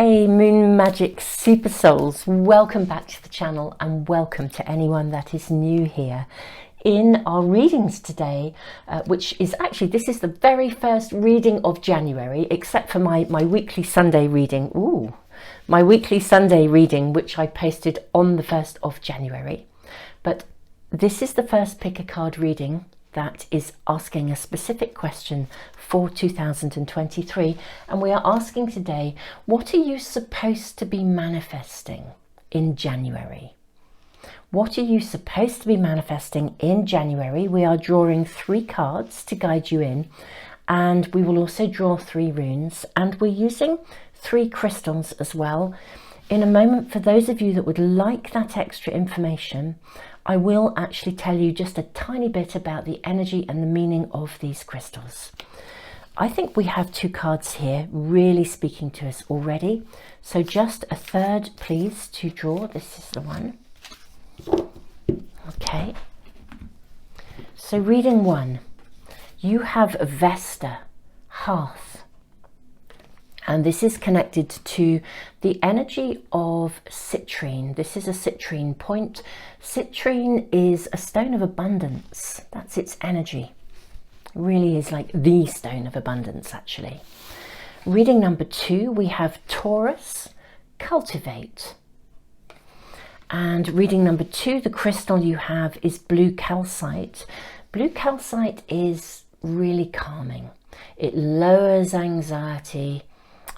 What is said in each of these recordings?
Hey Moon Magic Super Souls, welcome back to the channel and welcome to anyone that is new here. In our readings today, which is actually, this is the very first reading of January, except for my weekly Sunday reading. My weekly Sunday reading, which I posted on the 1st of January. But this is the first pick a card reading that is asking a specific question for 2023, and we are asking today, what are you supposed to be manifesting in January? What are you supposed to be manifesting in January? We are drawing 3 cards to guide you in, and we will also draw 3 runes, and we're using 3 crystals as well. In a moment, for those of you that would like that extra information, I will actually tell you just a tiny bit about the energy and the meaning of these crystals. I think we have 2 cards here really speaking to us already. So just a third, please, to draw. This is the one. Okay. So reading 1, you have Vesta, Hearth. And this is connected to the energy of citrine. This is a citrine point. Citrine is a stone of abundance. That's its energy. It really is like the stone of abundance, actually. Reading number 2, we have Taurus, Cultivate. And reading number 2, the crystal you have is blue calcite. Blue calcite is really calming. It lowers anxiety.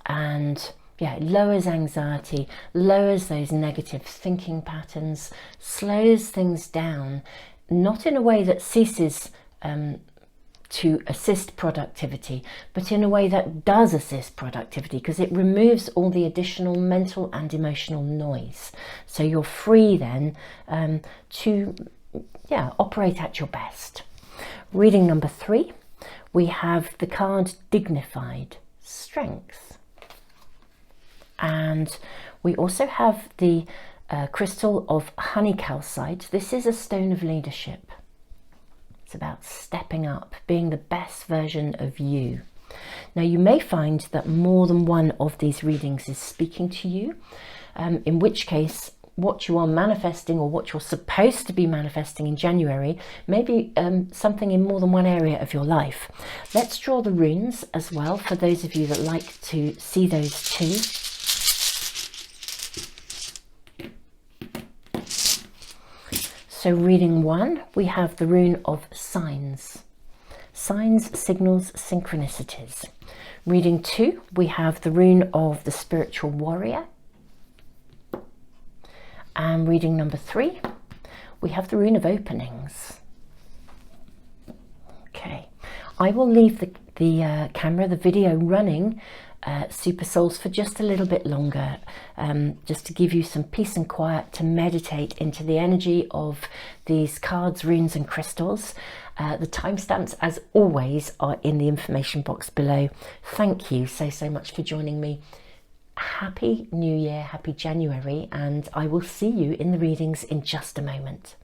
And yeah, it lowers anxiety, lowers those negative thinking patterns, slows things down, not in a way that ceases to assist productivity, but in a way that does assist productivity, because it removes all the additional mental and emotional noise. So you're free then to operate at your best. Reading number 3, we have the card Dignified, Strength. And we also have the crystal of honey calcite. This is a stone of leadership. It's about stepping up, being the best version of you. Now, you may find that more than one of these readings is speaking to you, in which case what you are manifesting, or what you're supposed to be manifesting in January, may be something in more than one area of your life. Let's draw the runes as well, for those of you that like to see those too. So reading 1, we have the rune of Signs. Signs signals synchronicities. Reading 2, we have the rune of the Spiritual Warrior. And reading number 3, we have the rune of Openings. Okay, I will leave the camera, the video running, Super Souls, for just a little bit longer, just to give you some peace and quiet to meditate into the energy of these cards, runes and crystals. The timestamps, as always, are in the information box below. Thank you so much for joining me. Happy New Year, happy January, and I will see you in the readings in just a moment.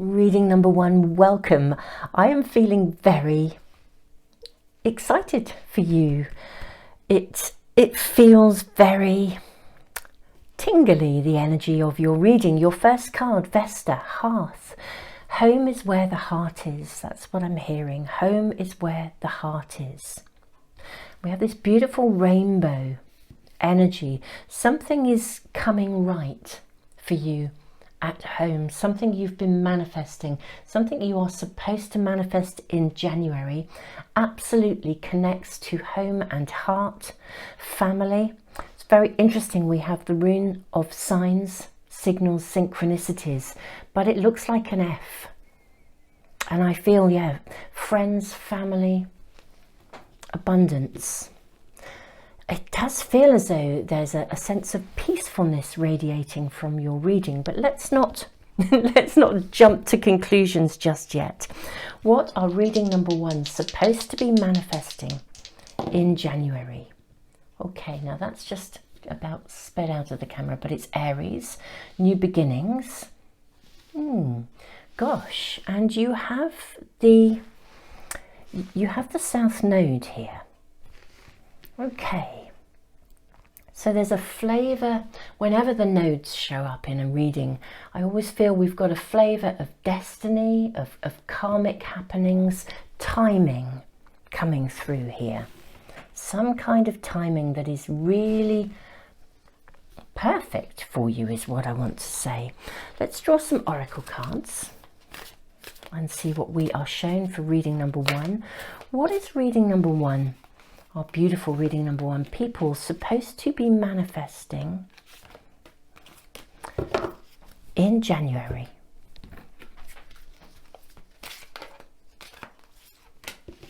Reading number 1, welcome. I am feeling very excited for you. It feels very tingly, the energy of your reading. Your first card, Vesta, Hearth. Home is where the heart is. That's what I'm hearing. Home is where the heart is. We have this beautiful rainbow energy. Something is coming right for you at home, something you've been manifesting, something you are supposed to manifest in January, absolutely connects to home and heart, family. It's very interesting. We have the rune of Signs, signals synchronicities, but it looks like an F. And I feel, yeah, friends, family, abundance. It does feel as though there's a sense of peacefulness radiating from your reading, but let's not jump to conclusions just yet. What are reading number 1 supposed to be manifesting in January? Okay, now that's just about sped out of the camera, but it's Aries, new beginnings. Gosh, and you have the South Node here. Okay, so there's a flavour, whenever the nodes show up in a reading, I always feel we've got a flavour of destiny, of karmic happenings, timing coming through here. Some kind of timing that is really perfect for you is what I want to say. Let's draw some oracle cards and see what we are shown for reading number 1. What is reading number 1? Our beautiful reading number 1. People supposed to be manifesting in January.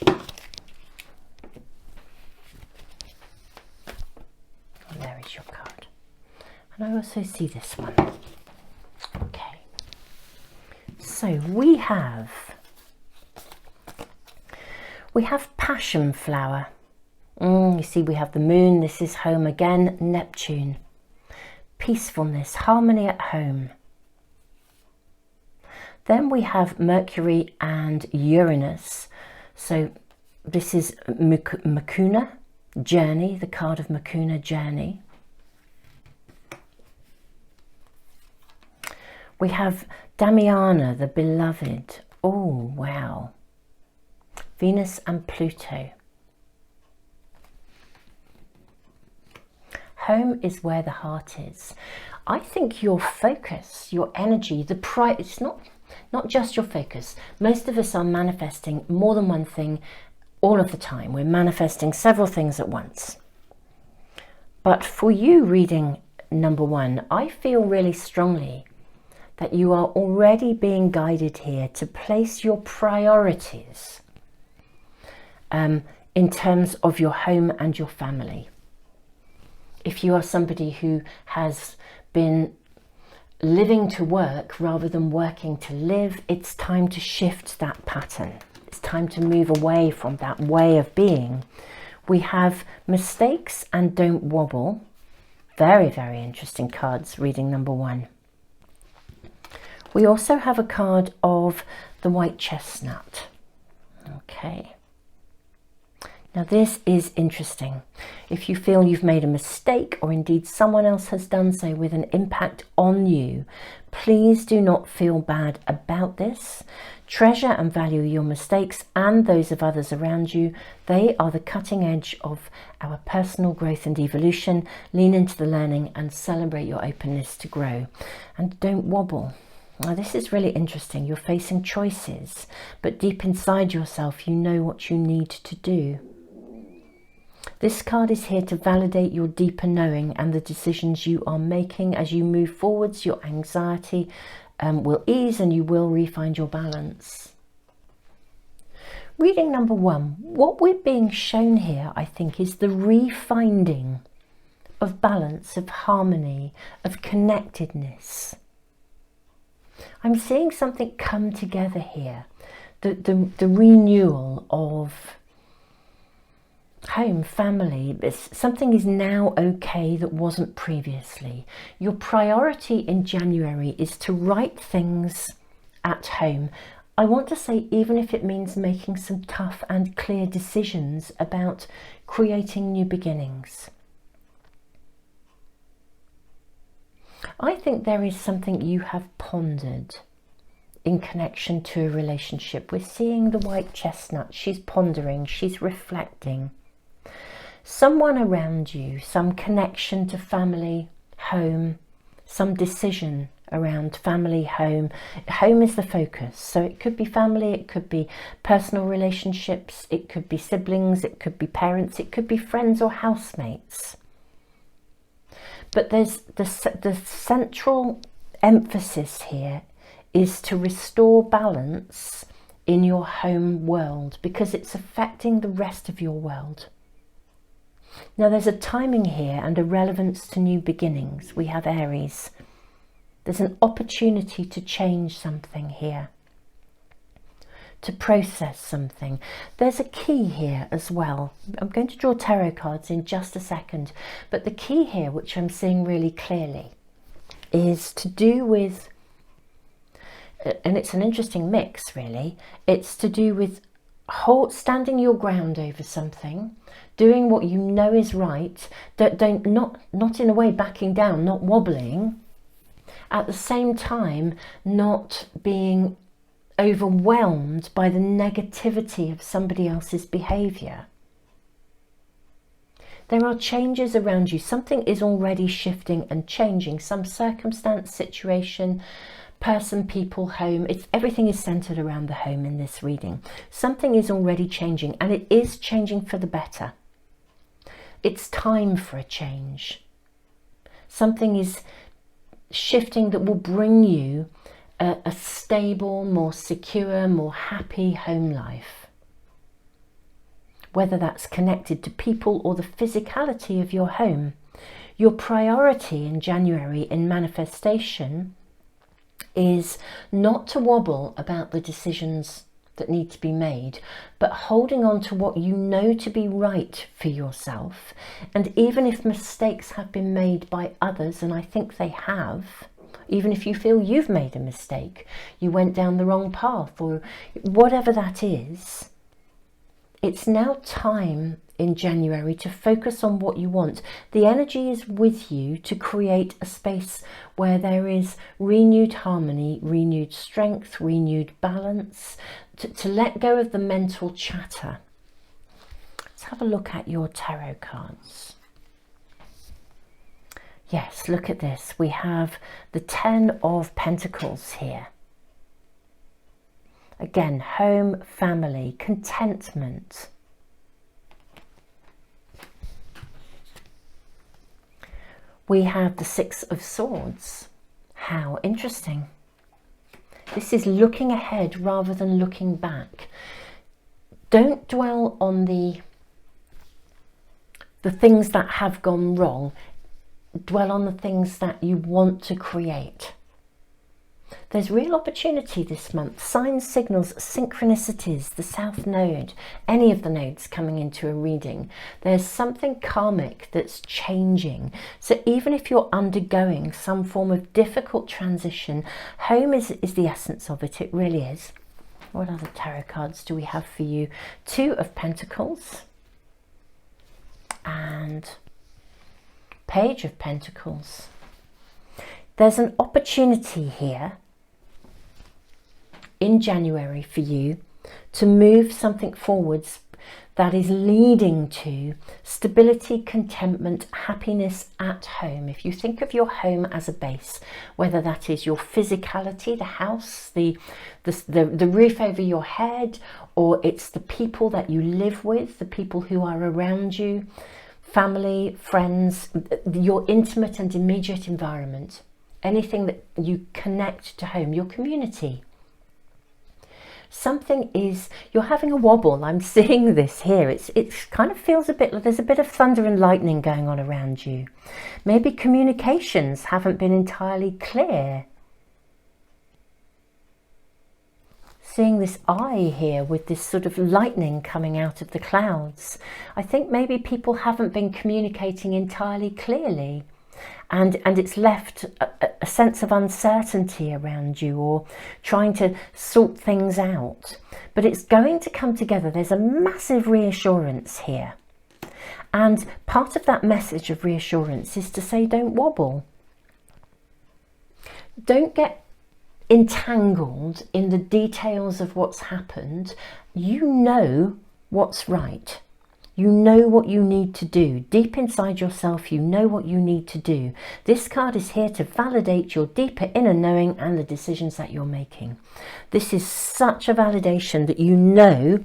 And there is your card. And I also see this one. Okay. So we have passion flower. You see, we have the moon. This is home again. Neptune. Peacefulness, harmony at home. Then we have Mercury and Uranus. So this is Mukuna, journey, the card of Mukuna, journey. We have Damiana, the beloved. Oh, wow. Venus and Pluto. Home is where the heart is. I think your focus, your energy, it's not just your focus. Most of us are manifesting more than one thing all of the time. We're manifesting several things at once. But for you reading number 1, I feel really strongly that you are already being guided here to place your priorities in terms of your home and your family. If you are somebody who has been living to work rather than working to live, it's time to shift that pattern. It's time to move away from that way of being. We have mistakes and don't wobble. Very, very interesting cards, reading number 1. We also have a card of the white chestnut. Okay. Now this is interesting. If you feel you've made a mistake, or indeed someone else has done so with an impact on you, please do not feel bad about this. Treasure and value your mistakes and those of others around you. They are the cutting edge of our personal growth and evolution. Lean into the learning and celebrate your openness to grow. And don't wobble. Now this is really interesting. You're facing choices, but deep inside yourself, you know what you need to do. This card is here to validate your deeper knowing and the decisions you are making. As you move forwards, your anxiety will ease and you will re-find your balance. Reading number 1, what we're being shown here, I think, is the refinding of balance, of harmony, of connectedness. I'm seeing something come together here, the renewal of home, family. Something is now okay that wasn't previously. Your priority in January is to right things at home. I want to say, even if it means making some tough and clear decisions about creating new beginnings. I think there is something you have pondered in connection to a relationship. We're seeing the white chestnut. She's pondering, she's reflecting. Someone around you, some connection to family, home, some decision around family, home. Home is the focus. So it could be family, it could be personal relationships, it could be siblings, it could be parents, it could be friends or housemates. But there's the central emphasis here is to restore balance in your home world because it's affecting the rest of your world. Now there's a timing here and a relevance to new beginnings. We have Aries. There's an opportunity to change something here, to process something. There's a key here as well. I'm going to draw tarot cards in just a second, but the key here, which I'm seeing really clearly, is to do with, and it's an interesting mix really, it's to do with standing your ground over something, doing what you know is right, not in a way backing down, not wobbling, at the same time not being overwhelmed by the negativity of somebody else's behaviour. There are changes around you. Something is already shifting and changing. Some circumstance, situation, person, people, home. Everything is centered around the home in this reading. Something is already changing, and it is changing for the better. It's time for a change. Something is shifting that will bring you a stable, more secure, more happy home life. Whether that's connected to people or the physicality of your home. Your priority in January in manifestation is not to wobble about the decisions that need to be made, but holding on to what you know to be right for yourself. And even if mistakes have been made by others, and I think they have, even if you feel you've made a mistake, you went down the wrong path, or whatever that is, it's now time in January to focus on what you want. The energy is with you to create a space where there is renewed harmony, renewed strength, renewed balance, to let go of the mental chatter. Let's have a look at your tarot cards. Yes, look at this. We have the 10 of Pentacles here. Again, home, family, contentment. We have the 6 of Swords. How interesting. This is looking ahead rather than looking back. Don't dwell on the things that have gone wrong. Dwell on the things that you want to create. There's real opportunity this month. Signs, signals, synchronicities, the South Node, any of the nodes coming into a reading. There's something karmic that's changing. So even if you're undergoing some form of difficult transition, home is the essence of it. It really is. What other tarot cards do we have for you? 2 of Pentacles and Page of Pentacles. There's an opportunity here in January for you to move something forwards that is leading to stability, contentment, happiness at home. If you think of your home as a base, whether that is your physicality, the house, the roof over your head, or it's the people that you live with, the people who are around you, family, friends, your intimate and immediate environment, anything that you connect to home, your community. Something is, you're having a wobble. I'm seeing this here. It kind of feels a bit like there's a bit of thunder and lightning going on around you. Maybe communications haven't been entirely clear. Seeing this eye here with this sort of lightning coming out of the clouds. I think maybe people haven't been communicating entirely clearly. And it's left a sense of uncertainty around you, or trying to sort things out. But it's going to come together. There's a massive reassurance here. And part of that message of reassurance is to say, don't wobble. Don't get entangled in the details of what's happened. You know what's right. You know what you need to do. Deep inside yourself, you know what you need to do. This card is here to validate your deeper inner knowing and the decisions that you're making. This is such a validation that you know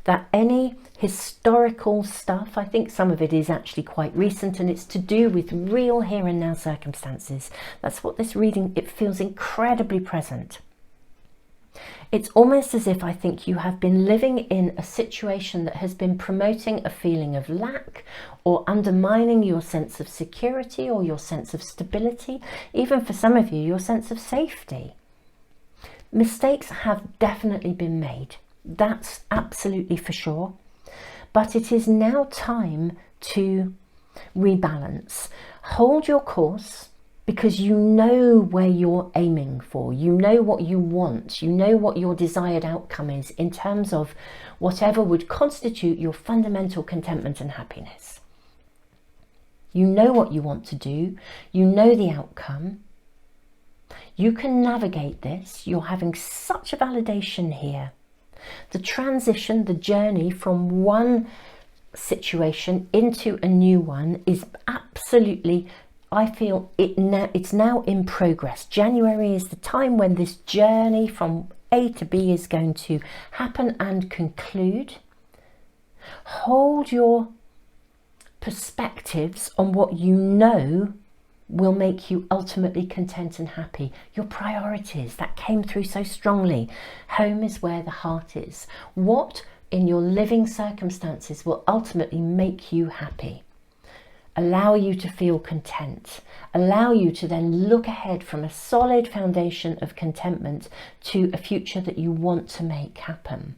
that any historical stuff, I think some of it is actually quite recent, and it's to do with real here and now circumstances. That's what this reading, it feels incredibly present. It's almost as if I think you have been living in a situation that has been promoting a feeling of lack or undermining your sense of security or your sense of stability, even for some of you, your sense of safety. Mistakes have definitely been made. That's absolutely for sure. But it is now time to rebalance. Hold your course, because you know where you're aiming for. You know what you want. You know what your desired outcome is in terms of whatever would constitute your fundamental contentment and happiness. You know what you want to do. You know the outcome. You can navigate this. You're having such a validation here. The transition, the journey from one situation into a new one is absolutely, I feel it's now in progress. January is the time when this journey from A to B is going to happen and conclude. Hold your perspectives on what you know will make you ultimately content and happy. Your priorities, that came through so strongly. Home is where the heart is. What in your living circumstances will ultimately make you happy? Allow you to feel content, allow you to then look ahead from a solid foundation of contentment to a future that you want to make happen.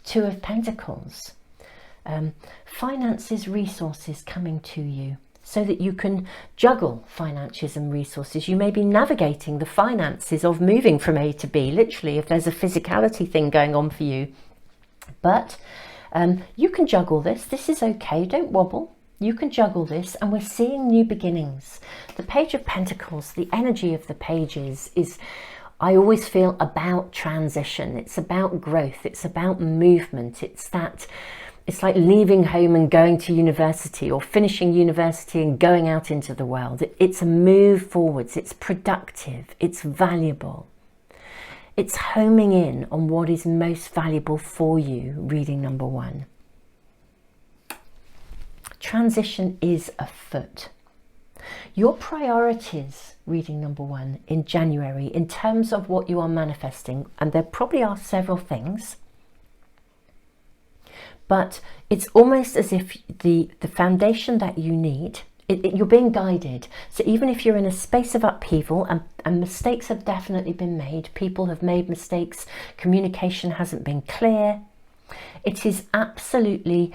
Two of Pentacles, finances, resources coming to you so that you can juggle finances and resources. You may be navigating the finances of moving from A to B, literally, if there's a physicality thing going on for you. But you can juggle this. This is okay. Don't wobble. You can juggle this, and we're seeing new beginnings. The Page of Pentacles, the energy of the pages is, I always feel, about transition. It's about growth. It's about movement. It's like leaving home and going to university, or finishing university and going out into the world. It's a move forwards. It's productive. It's valuable. It's homing in on what is most valuable for you, reading number one. Transition is afoot. Your priorities, reading number one, in January, in terms of what you are manifesting, and there probably are several things, but it's almost as if the foundation that you need, you're being guided. So even if you're in a space of upheaval, and mistakes have definitely been made, people have made mistakes, communication hasn't been clear, it is absolutely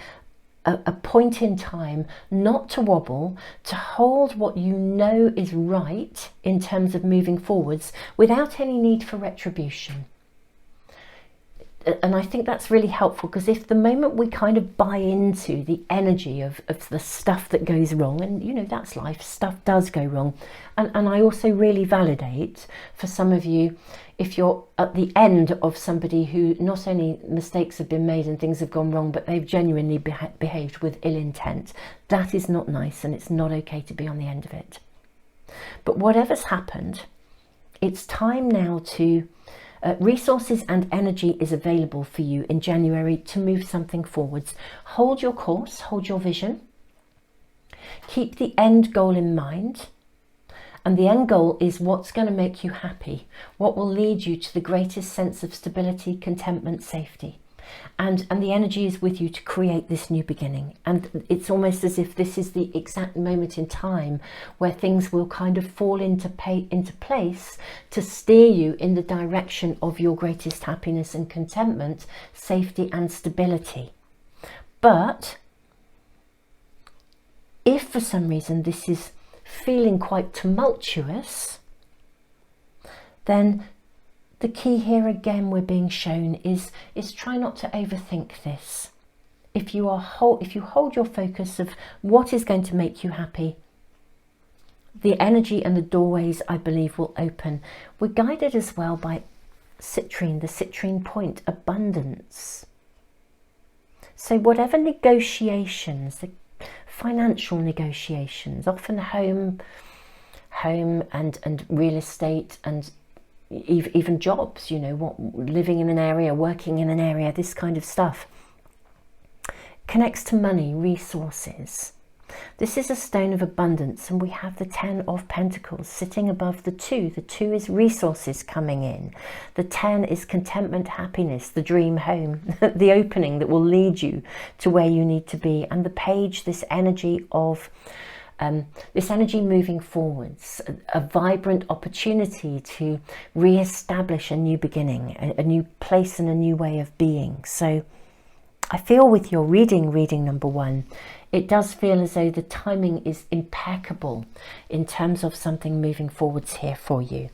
a point in time not to wobble, to hold what you know is right in terms of moving forwards without any need for retribution. And I think that's really helpful, because if the moment we kind of buy into the energy of the stuff that goes wrong, and you know, that's life, stuff does go wrong. And I also really validate for some of you, if you're at the end of somebody who not only mistakes have been made and things have gone wrong, but they've genuinely behaved with ill intent. That is not nice, and it's not okay to be on the end of it. But whatever's happened, it's time now to resources and energy is available for you in January to move something forwards. Hold your course, hold your vision. Keep the end goal in mind. And the end goal is what's going to make you happy, what will lead you to the greatest sense of stability, contentment, safety. And the energy is with you to create this new beginning. And it's almost as if this is the exact moment in time where things will kind of fall into place to steer you in the direction of your greatest happiness and contentment, safety and stability. But if for some reason this is feeling quite tumultuous, then the key here again we're being shown is try not to overthink this. If you hold your focus of what is going to make you happy, the energy and the doorways, I believe, will open. We're guided as well by citrine, the citrine point, abundance. So whatever negotiations, the financial negotiations, often home and real estate, and even jobs, you know, living in an area, working in an area, this kind of stuff connects to money, resources. This is a stone of abundance, and we have the 10 of Pentacles sitting above the 2. The 2 is resources coming in. The 10 is contentment, happiness, the dream home, the opening that will lead you to where you need to be. And the page, this energy of moving forwards, a vibrant opportunity to re-establish a new beginning, a new place and a new way of being. So I feel with your reading number 1, it does feel as though the timing is impeccable in terms of something moving forwards here for you.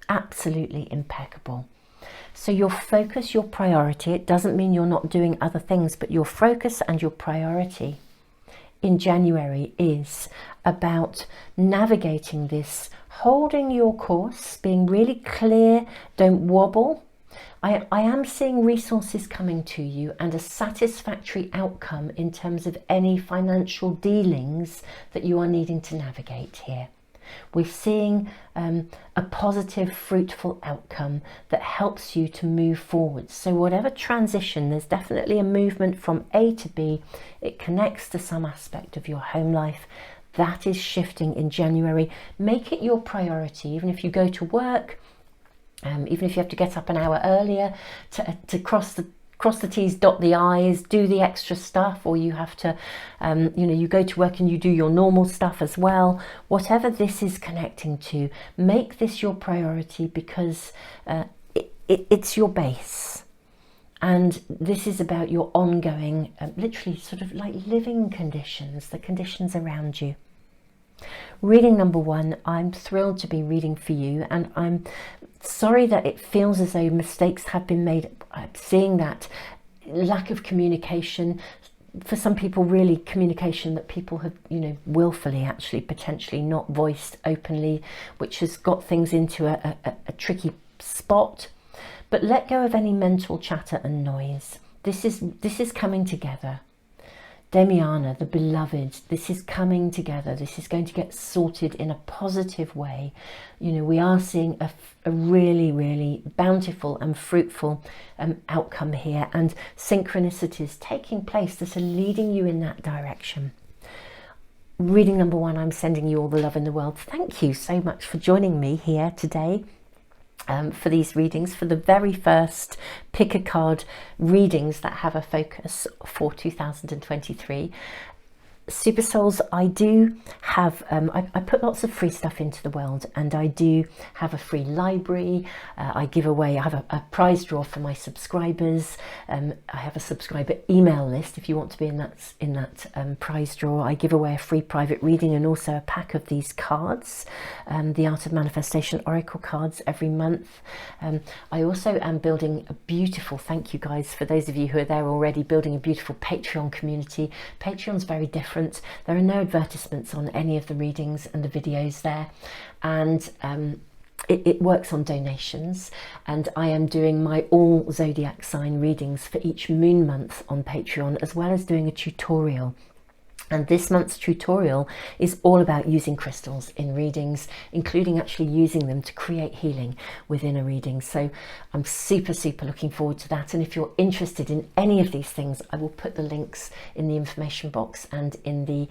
Absolutely impeccable. So your focus, your priority, it doesn't mean you're not doing other things, but your focus and your priority in January is about navigating this, holding your course, being really clear, don't wobble. I am seeing resources coming to you and a satisfactory outcome in terms of any financial dealings that you are needing to navigate here. We're seeing a positive, fruitful outcome that helps you to move forward. So whatever transition, there's definitely a movement from A to B. It connects to some aspect of your home life. That is shifting in January. Make it your priority, even if you go to work, even if you have to get up an hour earlier to cross the T's, dot the I's, do the extra stuff, or you have to, you go to work and you do your normal stuff as well. Whatever this is connecting to, make this your priority, because it's your base. And this is about your ongoing, literally sort of like living conditions, the conditions around you. Reading number 1, I'm thrilled to be reading for you, and I'm sorry that it feels as though mistakes have been made. I'm seeing that lack of communication. For some people, really communication that people have, willfully actually potentially not voiced openly, which has got things into a tricky spot. But let go of any mental chatter and noise. This is coming together. Demiana, the beloved, this is coming together. This is going to get sorted in a positive way. We are seeing a really, really bountiful and fruitful outcome here, and synchronicities taking place that are leading you in that direction. Reading number 1, I'm sending you all the love in the world. Thank you so much for joining me here today. For these readings, for the very first pick a card readings that have a focus for 2023. Super Souls, I do have, I put lots of free stuff into the world, and I do have a free library. I give away, I have a prize draw for my subscribers. I have a subscriber email list if you want to be in that prize draw. I give away a free private reading and also a pack of these cards, the Art of Manifestation Oracle cards every month. I also am building a beautiful, thank you guys for those of you who are there already, building a beautiful Patreon community. Patreon's very different. There are no advertisements on any of the readings and the videos there, and it works on donations, and I am doing my all zodiac sign readings for each moon month on Patreon, as well as doing a tutorial. And this month's tutorial is all about using crystals in readings, including actually using them to create healing within a reading. So I'm super, super looking forward to that. And if you're interested in any of these things, I will put the links in the information box and in the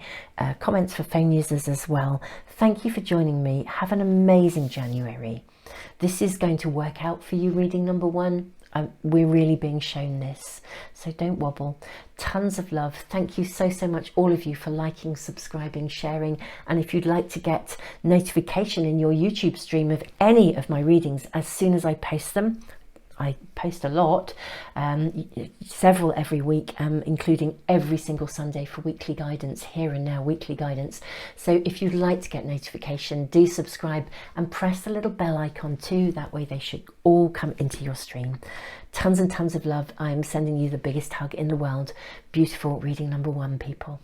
comments for phone users as well. Thank you for joining me. Have an amazing January. This is going to work out for you, reading number 1. We're really being shown this, so don't wobble. Tons of love. Thank you so much, all of you, for liking, subscribing, sharing. And if you'd like to get notification in your YouTube stream of any of my readings as soon as I post them, I post a lot, several every week, including every single Sunday for weekly guidance, here and now weekly guidance. So if you'd like to get notification, do subscribe and press the little bell icon too. That way they should all come into your stream. Tons and tons of love. I'm sending you the biggest hug in the world. Beautiful reading number 1, people.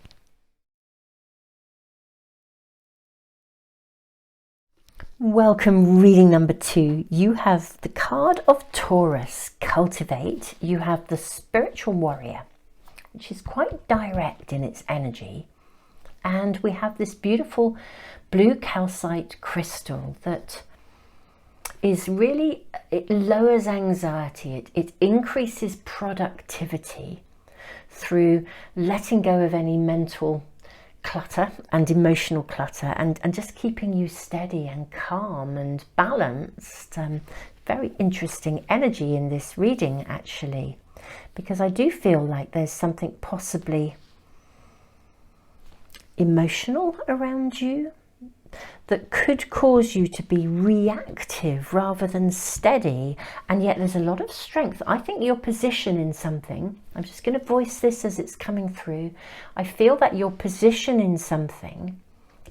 Welcome, reading number 2. You have the card of Taurus, Cultivate. You have the Spiritual Warrior, which is quite direct in its energy. And we have this beautiful blue calcite crystal that is really, it lowers anxiety. It increases productivity through letting go of any mental clutter and emotional clutter, and just keeping you steady and calm and balanced. Very interesting energy in this reading, actually, because I do feel like there's something possibly emotional around you that could cause you to be reactive rather than steady, and yet there's a lot of strength. I think your position in something, I'm just going to voice this as it's coming through, I feel that your position in something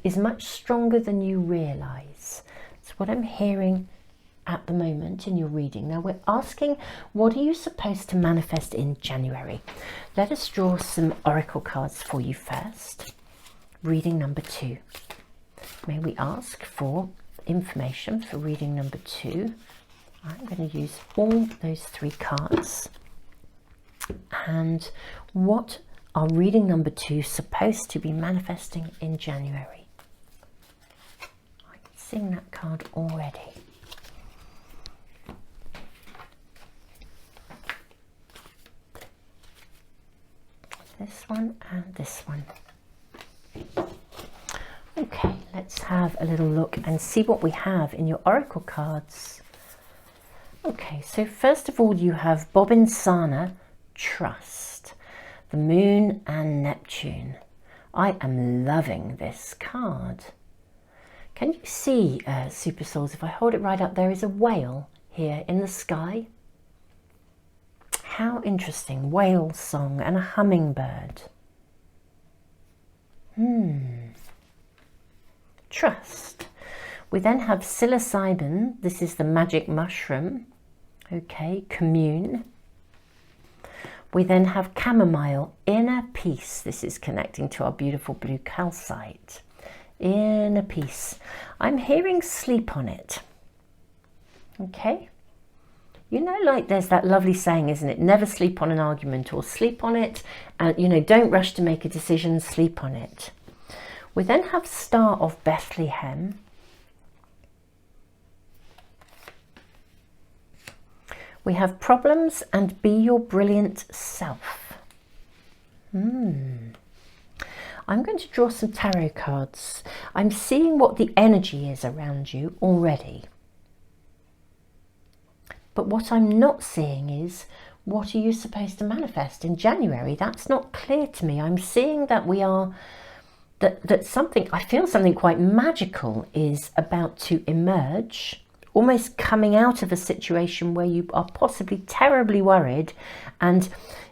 is much stronger than you realise. That's what I'm hearing at the moment in your reading. Now we're asking, what are you supposed to manifest in January? Let us draw some oracle cards for you first. Reading number 2. May we ask for information for reading number 2. I'm going to use all those 3 cards. And what are reading number 2 supposed to be manifesting in January? I'm seeing that card already. This one and this one. Okay, let's have a little look and see what we have in your oracle cards. Okay, so first of all you have Bobinsana, Trust, the Moon and Neptune. I am loving this card. Can you see, Super Souls, if I hold it right up, there is a whale here in the sky. How interesting, whale song and a hummingbird. Trust. We then have psilocybin. This is the magic mushroom. Okay, commune. We then have chamomile, inner peace. This is connecting to our beautiful blue calcite. Inner peace. I'm hearing sleep on it. Okay. You know, like there's that lovely saying, isn't it? Never sleep on an argument, or sleep on it. And, you know, don't rush to make a decision, sleep on it. We then have Star of Bethlehem. We have problems and be your brilliant self. I'm going to draw some tarot cards. I'm seeing what the energy is around you already. But what I'm not seeing is, what are you supposed to manifest in January? That's not clear to me. I'm seeing that we are... That something, I feel something quite magical is about to emerge, almost coming out of a situation where you are possibly terribly worried and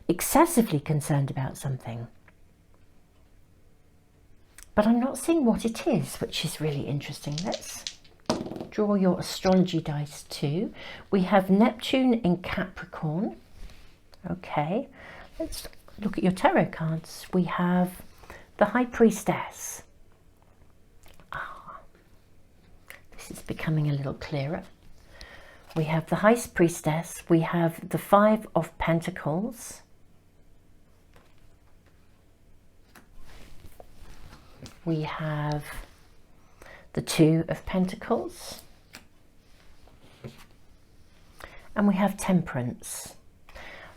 excessively concerned about something. But I'm not seeing what it is, which is really interesting. Let's draw your astrology dice too. We have Neptune in Capricorn. Okay, let's look at your tarot cards. We have the High Priestess. This is becoming a little clearer. We have the High Priestess. We have the 5 of Pentacles. We have the 2 of Pentacles. And we have Temperance.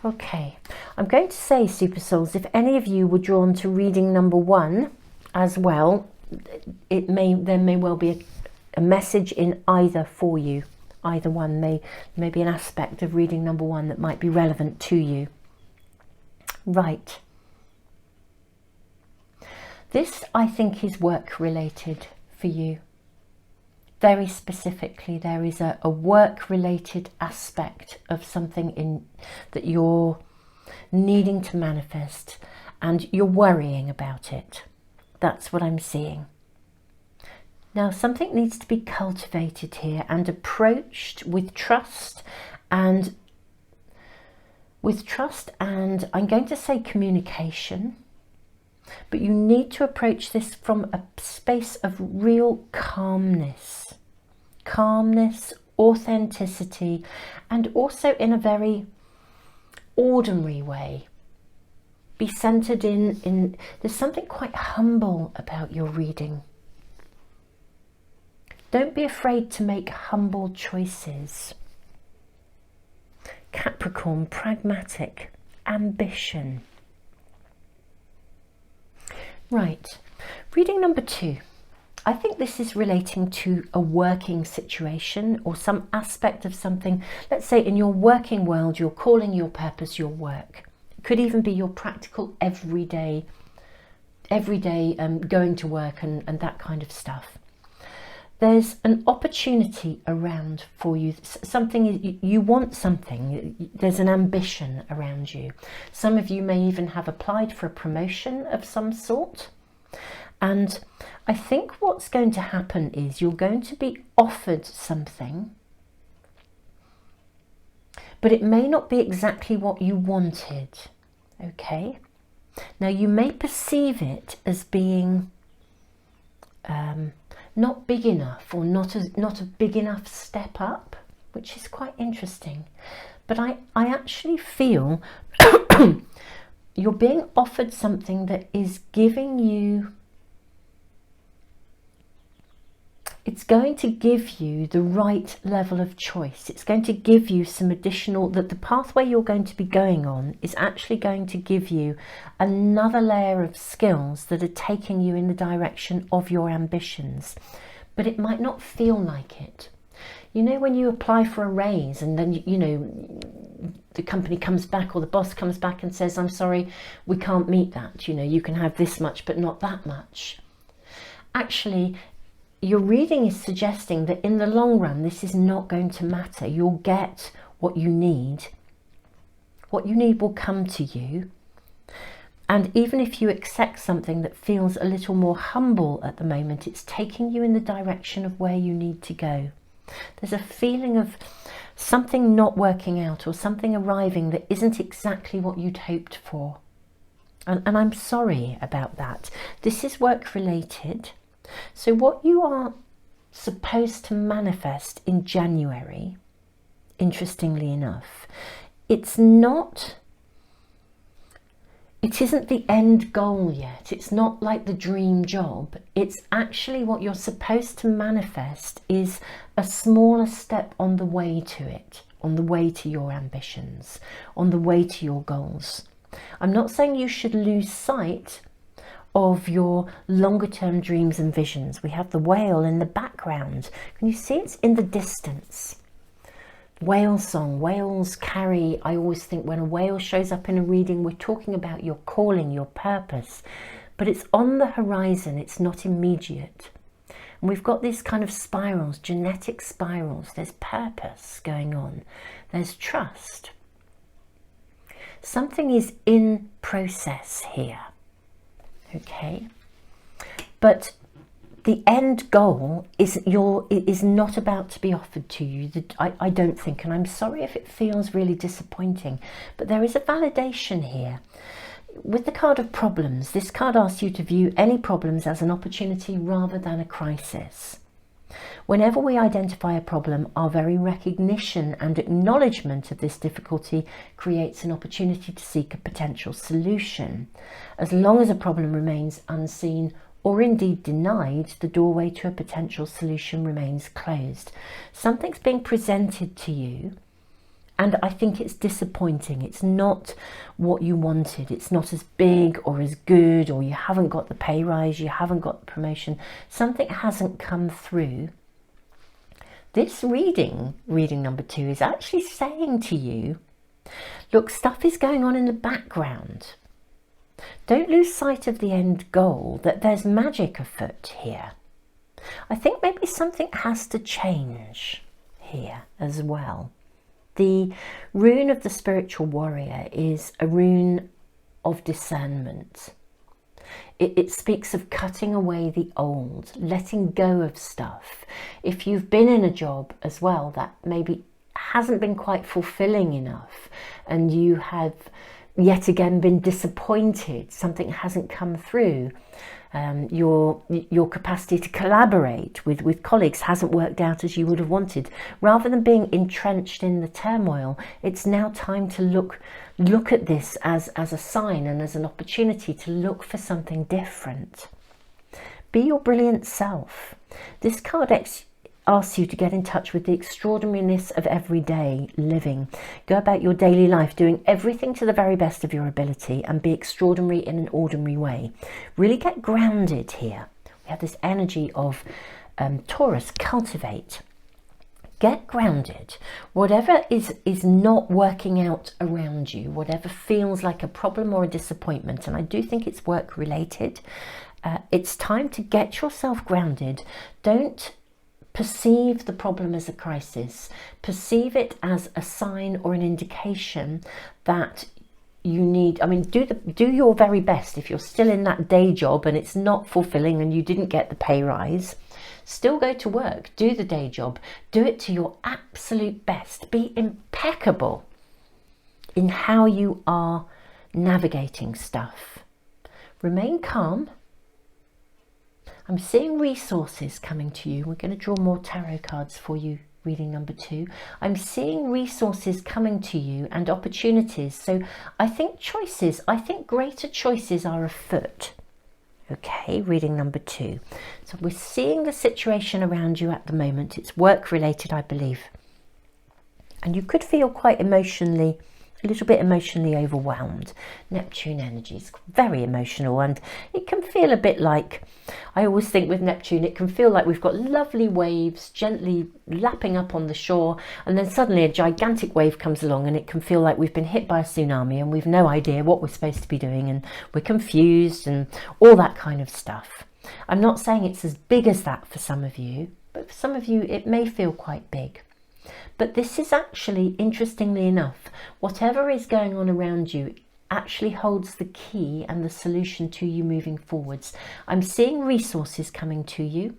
Okay, I'm going to say, Super Souls, if any of you were drawn to reading number 1 as well, there may well be a message in either for you. Either one may be an aspect of reading number 1 that might be relevant to you. Right. This, I think, is work related for you. Very specifically, there is a work-related aspect of something that you're needing to manifest, and you're worrying about it. That's what I'm seeing. Now, something needs to be cultivated here and approached with trust and I'm going to say communication, but you need to approach this from a space of real calmness, authenticity, and also in a very ordinary way. Be centered in there's something quite humble about your reading. Don't be afraid to make humble choices. Capricorn, pragmatic, ambition. Right, Reading number 2. I think this is relating to a working situation or some aspect of something. Let's say in your working world, your calling, your purpose, your work. It could even be your practical everyday going to work and that kind of stuff. There's an opportunity around for you. Something you want something. There's an ambition around you. Some of you may even have applied for a promotion of some sort. And I think what's going to happen is you're going to be offered something, but it may not be exactly what you wanted. Okay? Now you may perceive it as being not big enough, or not a big enough step up, which is quite interesting. But I actually feel you're being offered something that is giving you, it's going to give you the right level of choice. It's going to give you some additional, that the pathway you're going to be going on is actually going to give you another layer of skills that are taking you in the direction of your ambitions. But it might not feel like it. You know, when you apply for a raise and then, you know, the company comes back or the boss comes back and says, I'm sorry, we can't meet that. You know, you can have this much, but not that much. Actually, your reading is suggesting that in the long run, this is not going to matter. You'll get what you need. What you need will come to you. And even if you accept something that feels a little more humble at the moment, it's taking you in the direction of where you need to go. There's a feeling of something not working out or something arriving that isn't exactly what you'd hoped for. And I'm sorry about that. This is work related. So what you are supposed to manifest in January, interestingly enough, it isn't the end goal yet. It's not like the dream job. It's actually what you're supposed to manifest is a smaller step on the way to it, on the way to your ambitions, on the way to your goals. I'm not saying you should lose sight of your longer term dreams and visions. We have the whale in the background. Can you see it's in the distance? Whale song. Whales carry, I always think when a whale shows up in a reading, we're talking about your calling, your purpose, but it's on the horizon, it's not immediate. And we've got these kind of spirals, genetic spirals. There's purpose going on. There's trust. Something is in process here. Okay, but the end goal is not about to be offered to you. I don't think, and I'm sorry if it feels really disappointing, but there is a validation here. With the card of problems, this card asks you to view any problems as an opportunity rather than a crisis. Whenever we identify a problem, our very recognition and acknowledgement of this difficulty creates an opportunity to seek a potential solution. As long as a problem remains unseen or indeed denied, the doorway to a potential solution remains closed. Something's being presented to you, and I think it's disappointing. It's not what you wanted. It's not as big or as good, or you haven't got the pay rise, you haven't got the promotion. Something hasn't come through. This reading number 2, is actually saying to you, look, stuff is going on in the background. Don't lose sight of the end goal, that there's magic afoot here. I think maybe something has to change here as well. The rune of the spiritual warrior is a rune of discernment. It speaks of cutting away the old, letting go of stuff. If you've been in a job as well that maybe hasn't been quite fulfilling enough, and you have yet again been disappointed, something hasn't come through, your capacity to collaborate with colleagues hasn't worked out as you would have wanted. Rather than being entrenched in the turmoil, it's now time to look at this as a sign and as an opportunity to look for something different. Be your brilliant self. This card asks you to get in touch with the extraordinariness of everyday living. Go about your daily life doing everything to the very best of your ability and be extraordinary in an ordinary way. Really get grounded here. have this energy of Taurus, cultivate. Get grounded. Whatever is not working out around you, whatever feels like a problem or a disappointment, and I do think it's work related, it's time to get yourself grounded. Don't perceive the problem as a crisis. Perceive it as a sign or an indication that you need, I mean, do your very best. If you're still in that day job and it's not fulfilling and you didn't get the pay rise, still go to work, do the day job, do it to your absolute best. Be impeccable in how you are navigating stuff. Remain calm. I'm seeing resources coming to you. We're going to draw more tarot cards for you, reading number 2. I'm seeing resources coming to you and opportunities. So I think greater choices are afoot. Okay, reading number 2. So we're seeing the situation around you at the moment. It's work related, I believe. And you could feel quite emotionally, a little bit emotionally overwhelmed. Neptune energy is very emotional, and it can feel a bit like, I always think with Neptune, it can feel like we've got lovely waves gently lapping up on the shore, and then suddenly a gigantic wave comes along and it can feel like we've been hit by a tsunami and we've no idea what we're supposed to be doing, and we're confused and all that kind of stuff. I'm not saying it's as big as that for some of you, but for some of you it may feel quite big. But this is actually, interestingly enough, whatever is going on around you actually holds the key and the solution to you moving forwards. I'm seeing resources coming to you,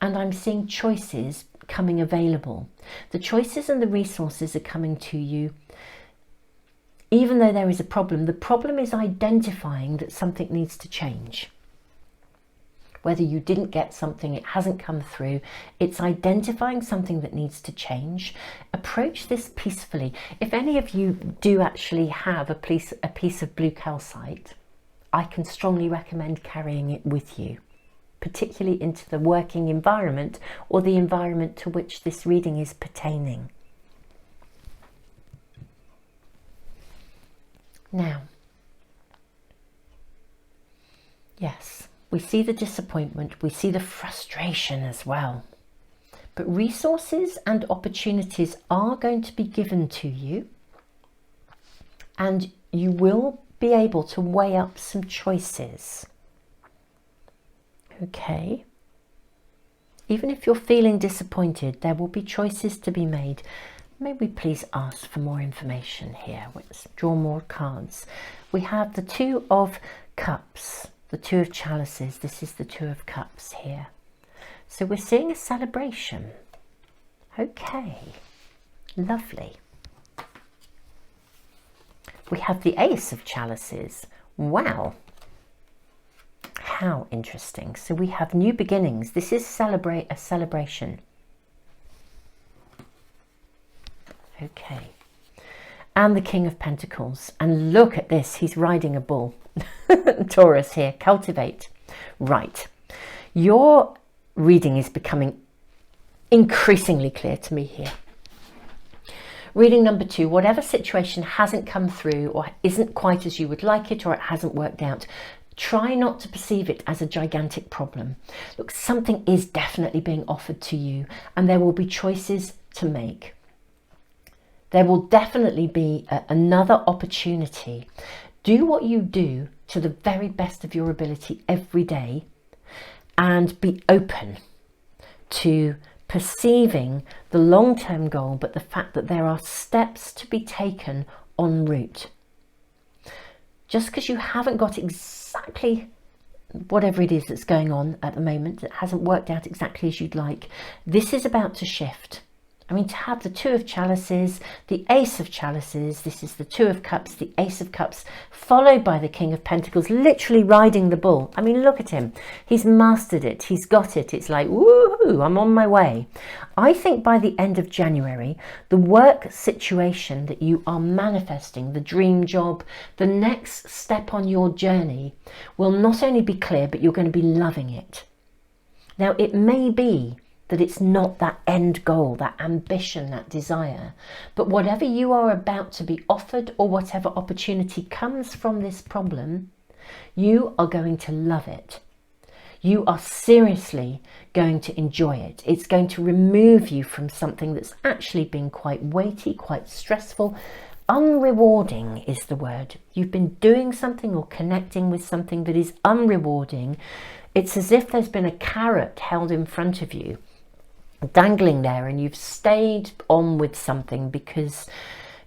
and I'm seeing choices coming available. The choices and the resources are coming to you even though there is a problem. The problem is identifying that something needs to change. Whether you didn't get something, it hasn't come through, it's identifying something that needs to change. Approach this peacefully. If any of you do actually have a piece of blue calcite, I can strongly recommend carrying it with you, particularly into the working environment or the environment to which this reading is pertaining. Now, yes, we see the disappointment, we see the frustration as well. But resources and opportunities are going to be given to you, and you will be able to weigh up some choices. Okay? Even if you're feeling disappointed, there will be choices to be made. May we please ask for more information here? Let's draw more cards. We have the 2 of Cups. The 2 of Chalices. This is the 2 of Cups here. So we're seeing a celebration. Okay, lovely. We have the Ace of Chalices. Wow, how interesting. So we have new beginnings. This is a celebration. Okay, and the King of Pentacles. And look at this, he's riding a bull. Taurus here, cultivate. Right, your reading is becoming increasingly clear to me here. Reading number 2, whatever situation hasn't come through or isn't quite as you would like it, or it hasn't worked out, try not to perceive it as a gigantic problem. Look, something is definitely being offered to you, and there will be choices to make. There will definitely be another opportunity. Do what you do to the very best of your ability every day, and be open to perceiving the long-term goal, but the fact that there are steps to be taken en route. Just because you haven't got exactly whatever it is that's going on at the moment, it hasn't worked out exactly as you'd like, this is about to shift. I mean, to have the 2 of Chalices, the Ace of Chalices, this is the 2 of Cups, the Ace of Cups, followed by the King of Pentacles, literally riding the bull. I mean, look at him. He's mastered it. He's got it. It's like, woohoo, I'm on my way. I think by the end of January, the work situation that you are manifesting, the dream job, the next step on your journey, will not only be clear, but you're going to be loving it. Now, it may be that it's not that end goal, that ambition, that desire. But whatever you are about to be offered, or whatever opportunity comes from this problem, you are going to love it. you are seriously going to enjoy it. It's going to remove you from something that's actually been quite weighty, quite stressful. Unrewarding is the word. You've been doing something or connecting with something that is unrewarding. It's as if there's been a carrot held in front of you, dangling there, and you've stayed on with something because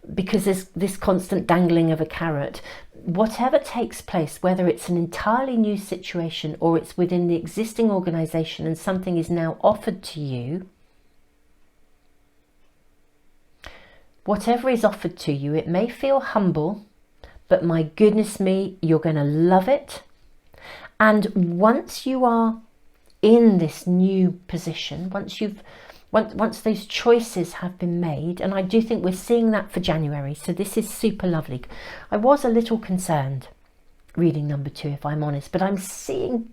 there's this constant dangling of a carrot. Whatever takes place, whether it's an entirely new situation or it's within the existing organization and something is now offered to you, whatever is offered to you, it may feel humble, but my goodness me, you're going to love it. And once you are in this new position, once those choices have been made, and I do think we're seeing that for January, so this is super lovely. I was a little concerned reading number 2, if I'm honest, but I'm seeing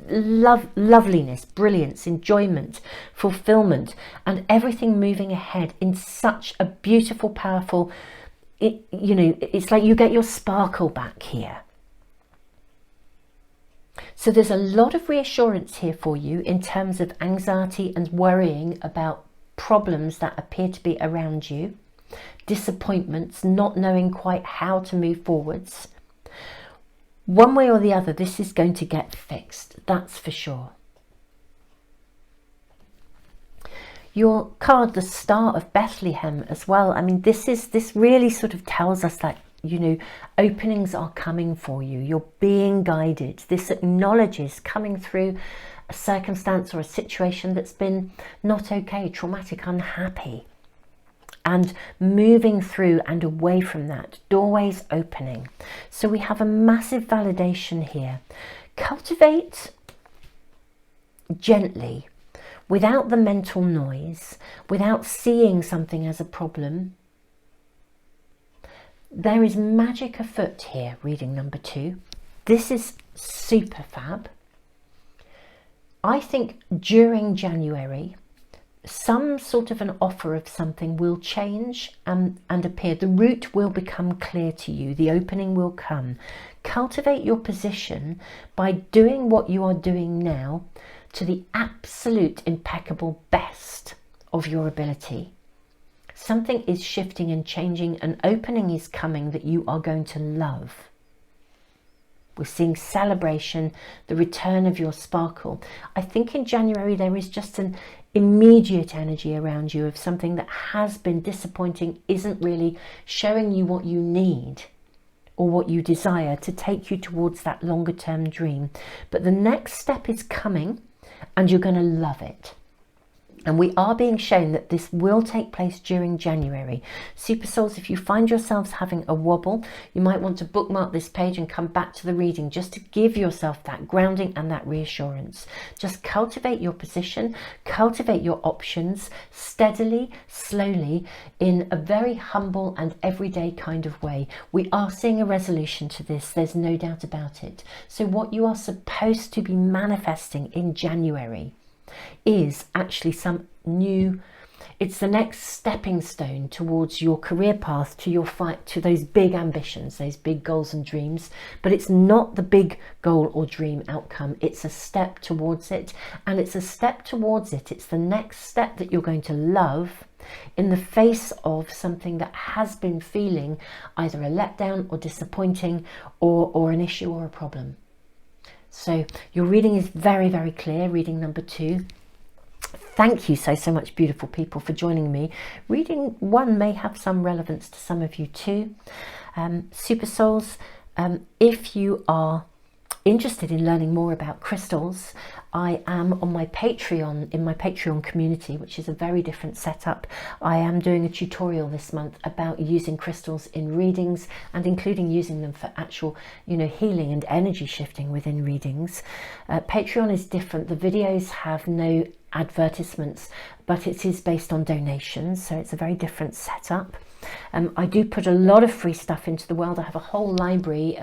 loveliness, brilliance, enjoyment, fulfillment, and everything moving ahead in such a beautiful, powerful, it's like you get your sparkle back here. So there's a lot of reassurance here for you in terms of anxiety and worrying about problems that appear to be around you, disappointments, not knowing quite how to move forwards. One way or the other, this is going to get fixed, that's for sure. Your card, the Star of Bethlehem, as well. I mean, this really sort of tells us that, openings are coming for you. You're being guided. This acknowledges coming through a circumstance or a situation that's been not okay, traumatic, unhappy, and moving through and away from that. Doorways opening. So we have a massive validation here. Cultivate gently, without the mental noise, without seeing something as a problem. There is magic afoot here, reading number 2. This is super fab. I think during January, some sort of an offer of something will change and appear. The route will become clear to you. The opening will come. Cultivate your position by doing what you are doing now to the absolute impeccable best of your ability. Something is shifting and changing. An opening is coming that you are going to love. We're seeing celebration, the return of your sparkle. I think in January there is just an immediate energy around you of something that has been disappointing, isn't really showing you what you need or what you desire to take you towards that longer term dream. But the next step is coming and you're going to love it. And we are being shown that this will take place during January. Super Souls, if you find yourselves having a wobble, you might want to bookmark this page and come back to the reading just to give yourself that grounding and that reassurance. Just cultivate your position, cultivate your options steadily, slowly, in a very humble and everyday kind of way. We are seeing a resolution to this, there's no doubt about it. So what you are supposed to be manifesting in January is actually some new, it's the next stepping stone towards your career path, to your fight, to those big ambitions, those big goals and dreams. But it's not the big goal or dream outcome, it's a step towards it, and it's a step towards it. It's the next step that you're going to love in the face of something that has been feeling either a letdown or disappointing or an issue or a problem. So your reading is very, very clear, reading number 2. Thank you so much, beautiful people, for joining me. Reading 1 may have some relevance to some of you too. Super Souls, if you are interested in learning more about crystals, I am on my Patreon, in my Patreon community, which is a very different setup. I am doing a tutorial this month about using crystals in readings and including using them for actual, healing and energy shifting within readings. Patreon is different. The videos have no advertisements, but it is based on donations, so it's a very different setup. I do put a lot of free stuff into the world. I have a whole library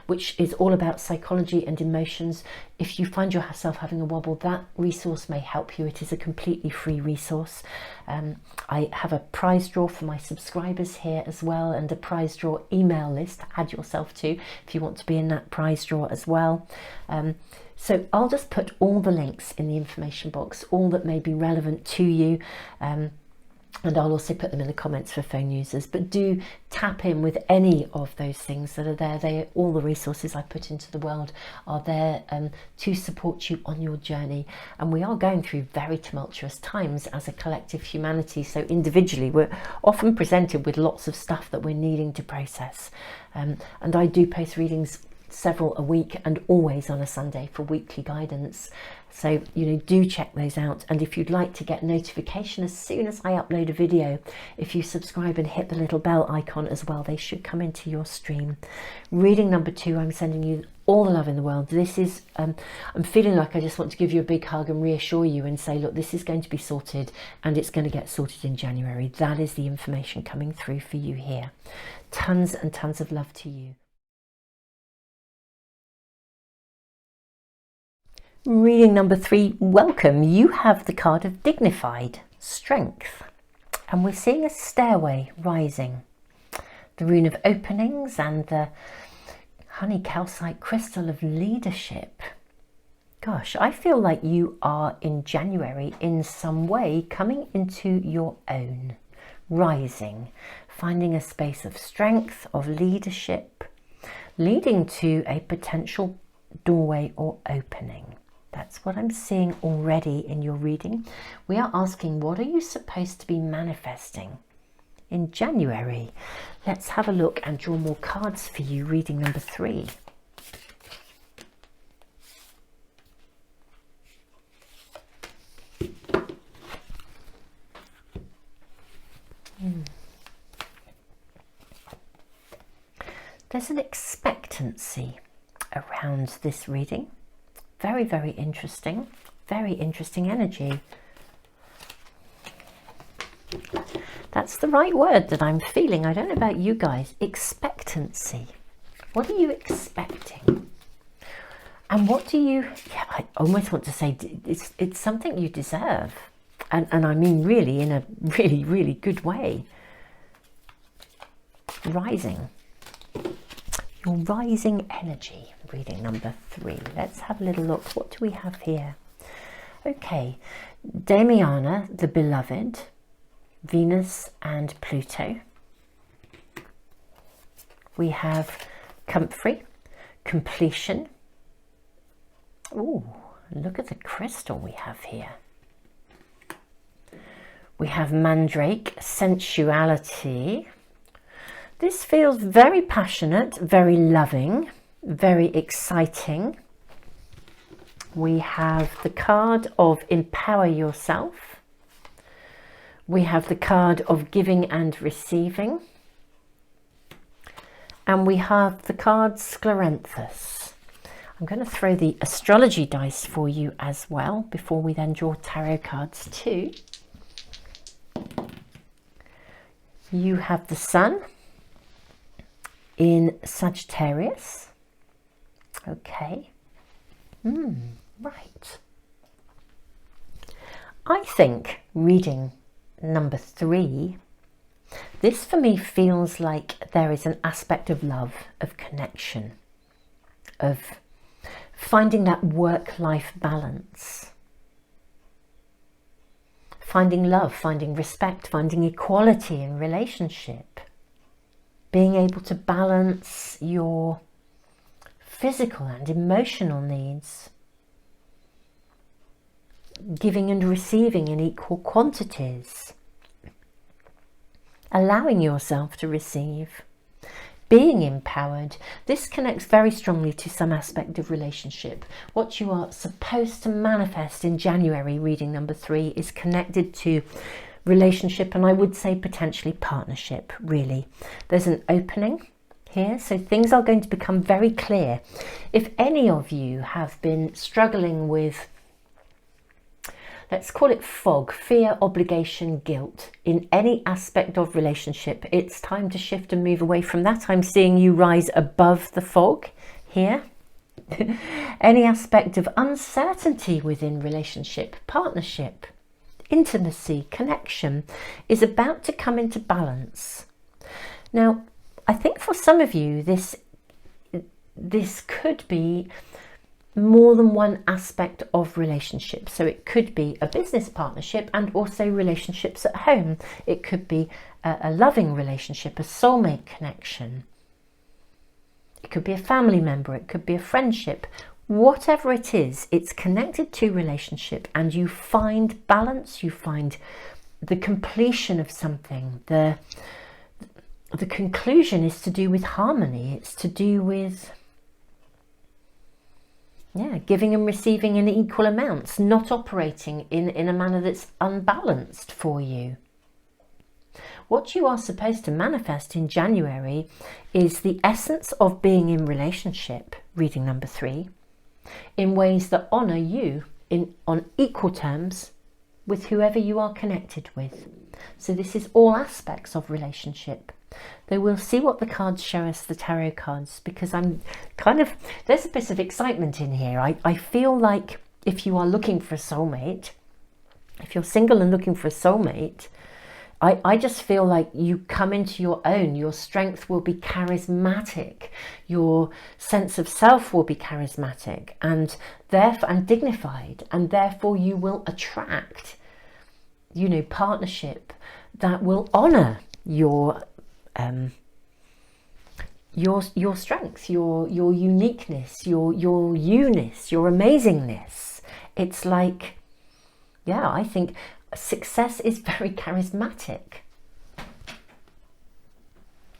which is all about psychology and emotions. If you find yourself having a wobble, that resource may help you. It is a completely free resource. I have a prize draw for my subscribers here as well, and a prize draw email list to add yourself to if you want to be in that prize draw as well. So I'll just put all the links in the information box, all that may be relevant to you, and I'll also put them in the comments for phone users. But do tap in with any of those things that are there. All the resources I put into the world are there to support you on your journey. And we are going through very tumultuous times as a collective humanity. So individually, we're often presented with lots of stuff that we're needing to process. And I do post readings several a week and always on a Sunday for weekly guidance. So, you know, do check those out. And if you'd like to get notification as soon as I upload a video, if you subscribe and hit the little bell icon as well, they should come into your stream. Reading number 2, I'm sending you all the love in the world. This is, I'm feeling like I just want to give you a big hug and reassure you and say, look, this is going to be sorted, and it's going to get sorted in January. That is the information coming through for you here. Tons and tons of love to you. Reading number 3, welcome. You have the card of dignified strength, and we're seeing a stairway rising, the rune of openings and the honey calcite crystal of leadership. Gosh, I feel like you are in January in some way coming into your own, rising, finding a space of strength, of leadership, leading to a potential doorway or opening. That's what I'm seeing already in your reading. We are asking, what are you supposed to be manifesting in January? Let's have a look and draw more cards for you. Reading number 3. There's an expectancy around this reading. Very, very interesting energy. That's the right word that I'm feeling. I don't know about you guys. Expectancy. What are you expecting? And what do you, yeah, I almost want to say it's something you deserve. And I mean really in a really, really good way. Rising. Your rising energy. Reading number 3. Let's have a little look. What do we have here? Okay, Damiana, the beloved, Venus and Pluto. We have comfrey, completion. Oh, look at the crystal we have here. We have mandrake, sensuality. This feels very passionate, very loving, very exciting. We have the card of empower yourself. We have the card of giving and receiving. And we have the card Scleranthus. I'm going to throw the astrology dice for you as well before we then draw tarot cards too. You have the sun in Sagittarius. Okay. Right. I think reading number 3, this for me feels like there is an aspect of love, of connection, of finding that work-life balance, finding love, finding respect, finding equality in relationship, being able to balance your physical and emotional needs, giving and receiving in equal quantities, allowing yourself to receive, being empowered. This connects very strongly to some aspect of relationship. What you are supposed to manifest in January, reading number 3, is connected to relationship, and I would say potentially partnership, really. There's an opening here, so things are going to become very clear. If any of you have been struggling with, let's call it fog, fear, obligation, guilt. In any aspect of relationship, it's time to shift and move away from that. I'm seeing you rise above the fog here. Any aspect of uncertainty within relationship, partnership, intimacy, connection is about to come into balance. Now, I think for some of you, this could be more than one aspect of relationship. So it could be a business partnership and also relationships at home. It could be a loving relationship, a soulmate connection. It could be a family member, it could be a friendship. Whatever it is, it's connected to relationship, and you find balance, you find the completion of something. The conclusion is to do with harmony. It's to do with giving and receiving in equal amounts, not operating in a manner that's unbalanced for you. What you are supposed to manifest in January is the essence of being in relationship, reading number 3, in ways that honour you on equal terms with whoever you are connected with. So this is all aspects of relationship. Though we'll see what the cards show us, the tarot cards, because there's a bit of excitement in here. I feel like if you are looking for a soulmate, if you're single and looking for a soulmate, I just feel like you come into your own. Your strength will be charismatic. Your sense of self will be charismatic and dignified, and therefore you will attract, partnership that will honour your strengths, your uniqueness, your you-ness, your amazingness. It's like, I think success is very charismatic.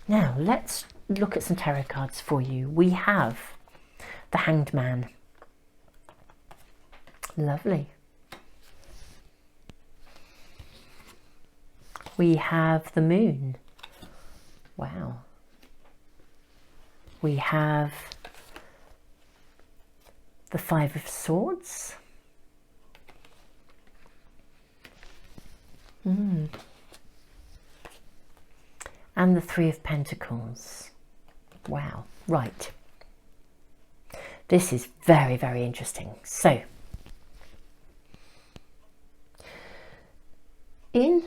Now let's look at some tarot cards for you. We have the Hanged Man. Lovely. We have the Moon. Wow. We have the Five of Swords. And the Three of Pentacles. Wow. Right. This is very, very interesting. So, in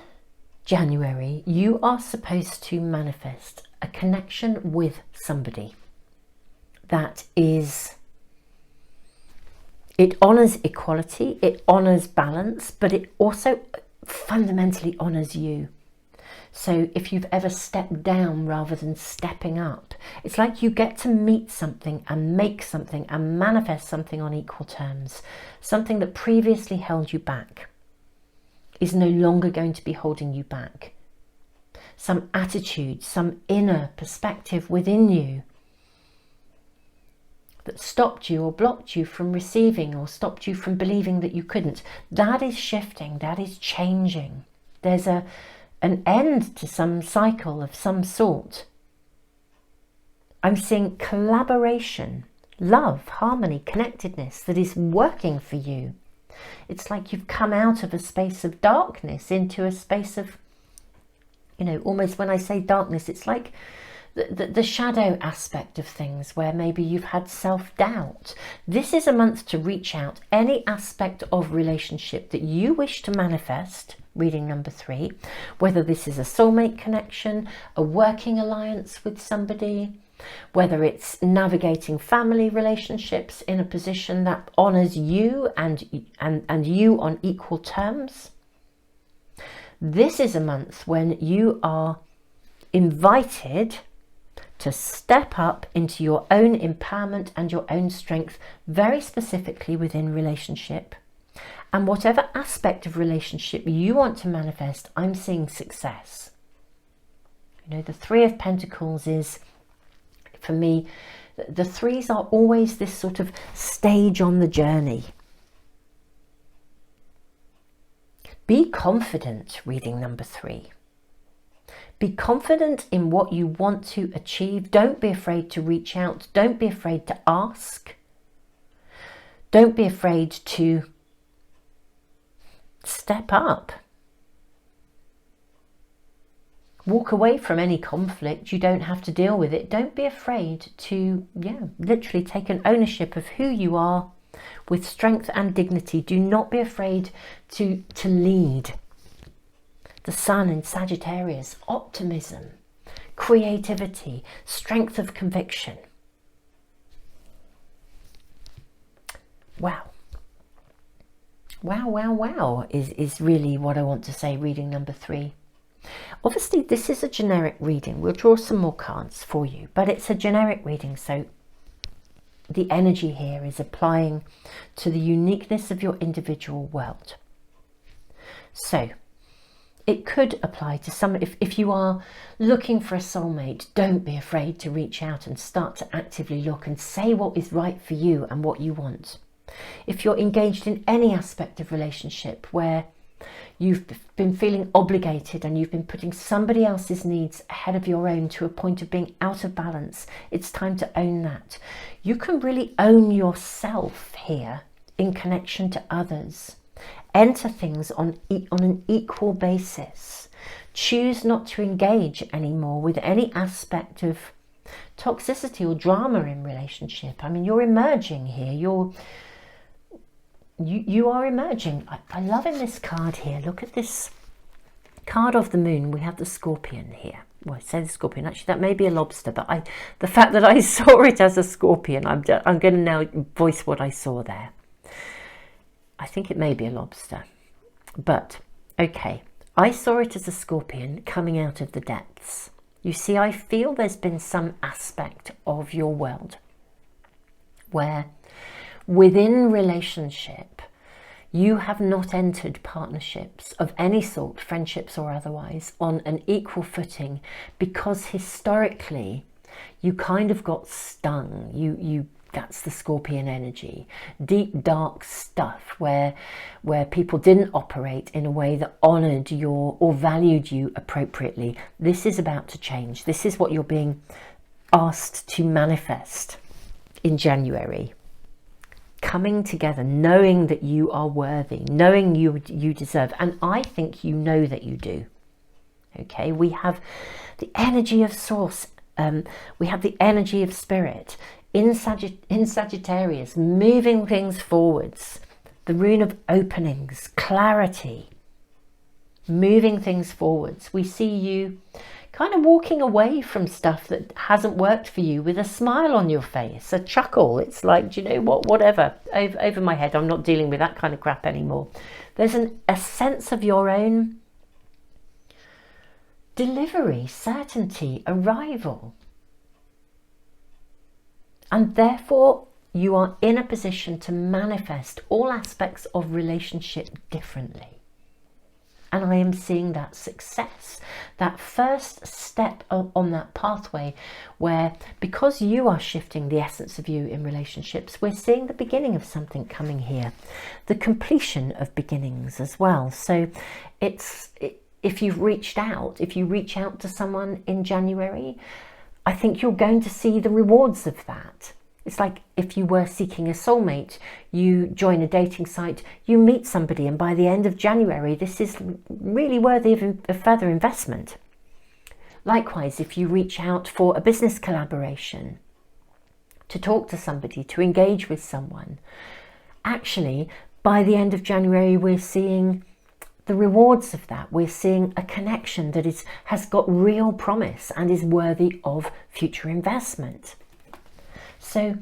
January, you are supposed to manifest a connection with somebody that is, it honours equality, it honours balance, but it also fundamentally honours you. So if you've ever stepped down rather than stepping up, it's like you get to meet something and make something and manifest something on equal terms. Something that previously held you back is no longer going to be holding you back. Some attitude, some inner perspective within you that stopped you or blocked you from receiving or stopped you from believing that you couldn't, that is shifting, that is changing. There's an end to some cycle of some sort. I'm seeing collaboration, love, harmony, connectedness that is working for you. It's like you've come out of a space of darkness into a space of, almost when I say darkness, it's like the shadow aspect of things where maybe you've had self-doubt. This is a month to reach out any aspect of relationship that you wish to manifest, reading number 3, whether this is a soulmate connection, a working alliance with somebody, whether it's navigating family relationships in a position that honours you and you on equal terms. This is a month when you are invited to step up into your own empowerment and your own strength, very specifically within relationship. And whatever aspect of relationship you want to manifest, I'm seeing success. The Three of Pentacles is, for me, the threes are always this sort of stage on the journey. Be confident, reading number 3. Be confident in what you want to achieve. Don't be afraid to reach out. Don't be afraid to ask. Don't be afraid to step up. Walk away from any conflict. You don't have to deal with it. Don't be afraid to, literally take an ownership of who you are with strength and dignity. Do not be afraid to lead. The Sun in Sagittarius, optimism, creativity, strength of conviction. Wow. Wow, wow, wow is really what I want to say, reading number 3. Obviously, this is a generic reading. We'll draw some more cards for you, but it's a generic reading, so the energy here is applying to the uniqueness of your individual world. So it could apply to some, if you are looking for a soulmate, don't be afraid to reach out and start to actively look and say what is right for you and what you want. If you're engaged in any aspect of relationship where you've been feeling obligated and you've been putting somebody else's needs ahead of your own to a point of being out of balance, it's time to own that. You can really own yourself here in connection to others. Enter things on an equal basis. Choose not to engage anymore with any aspect of toxicity or drama in relationship. I mean, you're emerging here. You are emerging. I love in this card here. Look at this card of the moon. We have the scorpion here. Well, I say the scorpion. Actually, that may be a lobster, but the fact that I saw it as a scorpion, I'm going to now voice what I saw there. I think it may be a lobster, but okay. I saw it as a scorpion coming out of the depths. You see, I feel there's been some aspect of your world where within relationship, you have not entered partnerships of any sort, friendships or otherwise, on an equal footing because historically you kind of got stung. That's the scorpion energy. Deep, dark stuff where people didn't operate in a way that honoured or valued you appropriately. This is about to change. This is what you're being asked to manifest in January. Coming together, knowing that you are worthy, knowing you deserve, and I think you know that you do. Okay, we have the energy of source, we have the energy of spirit in Sagittarius, moving things forwards, the rune of openings, clarity, moving things forwards. We see you kind of walking away from stuff that hasn't worked for you with a smile on your face, a chuckle. It's like, do you know what, whatever, over my head, I'm not dealing with that kind of crap anymore. There's a sense of your own delivery, certainty, arrival. And therefore, you are in a position to manifest all aspects of relationship differently. And I am seeing that success, that first step on that pathway where, because you are shifting the essence of you in relationships, we're seeing the beginning of something coming here, the completion of beginnings as well. So if you reach out to someone in January, I think you're going to see the rewards of that. It's like if you were seeking a soulmate, you join a dating site, you meet somebody, and by the end of January, this is really worthy of further investment. Likewise, if you reach out for a business collaboration, to talk to somebody, to engage with someone, actually, by the end of January, we're seeing the rewards of that. We're seeing a connection that has got real promise and is worthy of future investment. So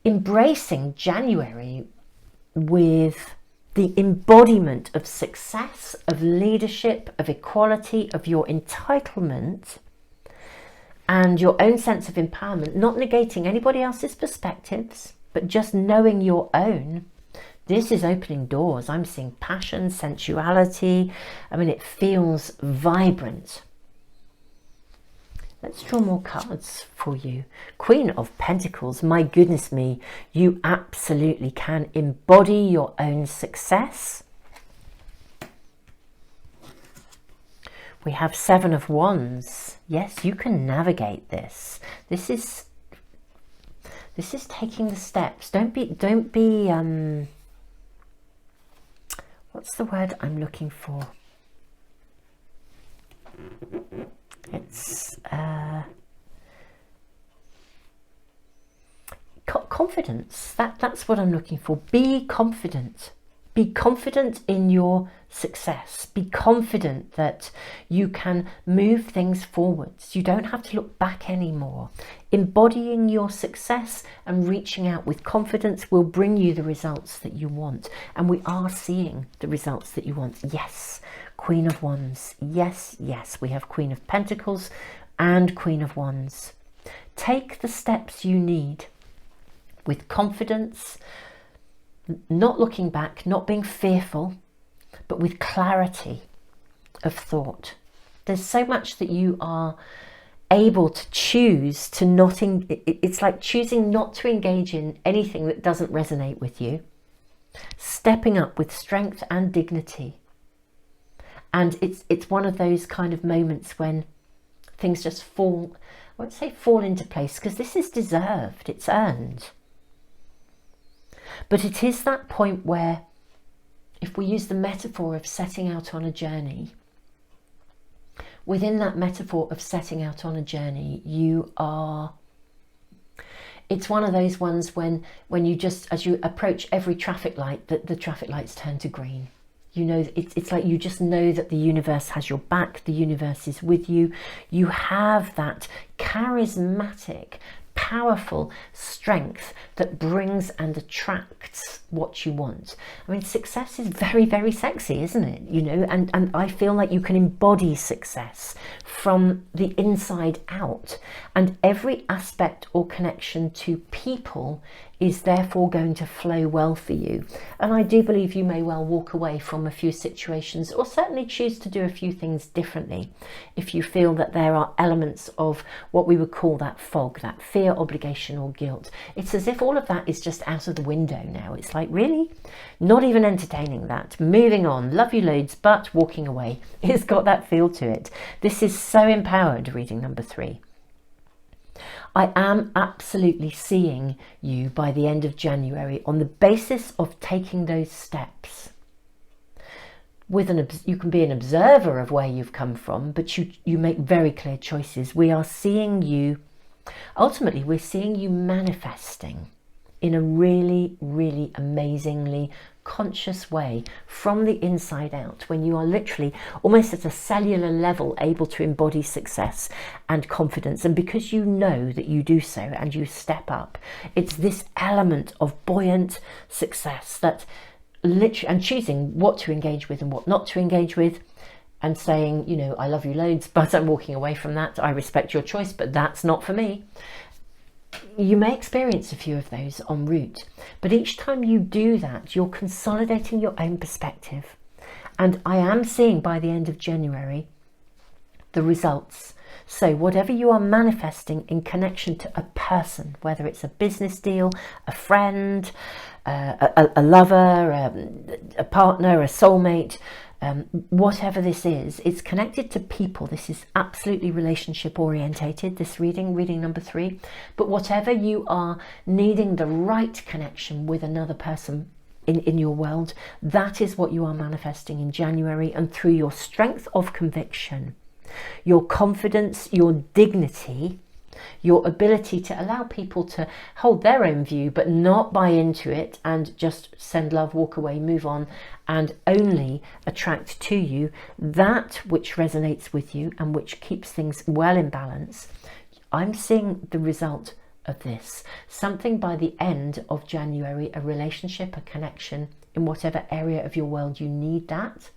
embracing January with the embodiment of success, of leadership, of equality, of your entitlement and your own sense of empowerment, not negating anybody else's perspectives, but just knowing your own. This is opening doors. I'm seeing passion, sensuality. I mean, it feels vibrant. Let's draw more cards for you. Queen of Pentacles, my goodness me, you absolutely can embody your own success. We have Seven of Wands. Yes, you can navigate this. This is taking the steps. Don't be what's the word I'm looking for? It's confidence. That's what I'm looking for. Be confident. Be confident in your success. Be confident that you can move things forwards. You don't have to look back anymore. Embodying your success and reaching out with confidence will bring you the results that you want. And we are seeing the results that you want. Yes, Queen of Wands. Yes, yes, we have Queen of Pentacles and Queen of Wands. Take the steps you need with confidence, not looking back, not being fearful, but with clarity of thought. There's so much that you are able to choose to not, it's like choosing not to engage in anything that doesn't resonate with you, stepping up with strength and dignity. And it's one of those kind of moments when things just fall, I won't say fall into place, because this is deserved, it's earned. But it is that point where, if we use the metaphor of setting out on a journey, within that metaphor of setting out on a journey, it's one of those ones when you just, as you approach every traffic light, that the traffic lights turn to green. You know, it's like you just know that the universe has your back, the universe is with you. You have that charismatic, powerful strength that brings and attracts what you want. I mean, success is very, very sexy, isn't it? You know, and I feel like you can embody success from the inside out, and every aspect or connection to people is therefore going to flow well for you. And I do believe you may well walk away from a few situations, or certainly choose to do a few things differently, if you feel that there are elements of what we would call that fog, that fear, obligation or guilt. It's as if all of that is just out of the window now. It's like, really? Not even entertaining that. Moving on. Love you loads, but walking away. It's got that feel to it. This is so empowered, reading number 3. I am absolutely seeing you by the end of January on the basis of taking those steps. You can be an observer of where you've come from, but you make very clear choices. We are seeing you, ultimately we're seeing you manifesting in a really, really amazingly conscious way from the inside out, when you are literally almost at a cellular level able to embody success and confidence. And because you know that you do so and you step up, it's this element of buoyant success that literally, and choosing what to engage with and what not to engage with, and saying, you know, I love you loads, but I'm walking away from that. I respect your choice, but that's not for me. You may experience a few of those en route, but each time you do that, you're consolidating your own perspective. And I am seeing by the end of January the results. So whatever you are manifesting in connection to a person, whether it's a business deal, a friend, a lover, a partner, a soulmate, whatever this is, it's connected to people. This is absolutely relationship orientated, this reading number 3. But whatever you are needing the right connection with another person in your world, that is what you are manifesting in January. And through your strength of conviction, your confidence, your dignity, your ability to allow people to hold their own view but not buy into it and just send love, walk away, move on, and only attract to you that which resonates with you and which keeps things well in balance. I'm seeing the result of this. Something by the end of January, a relationship, a connection in whatever area of your world you need that.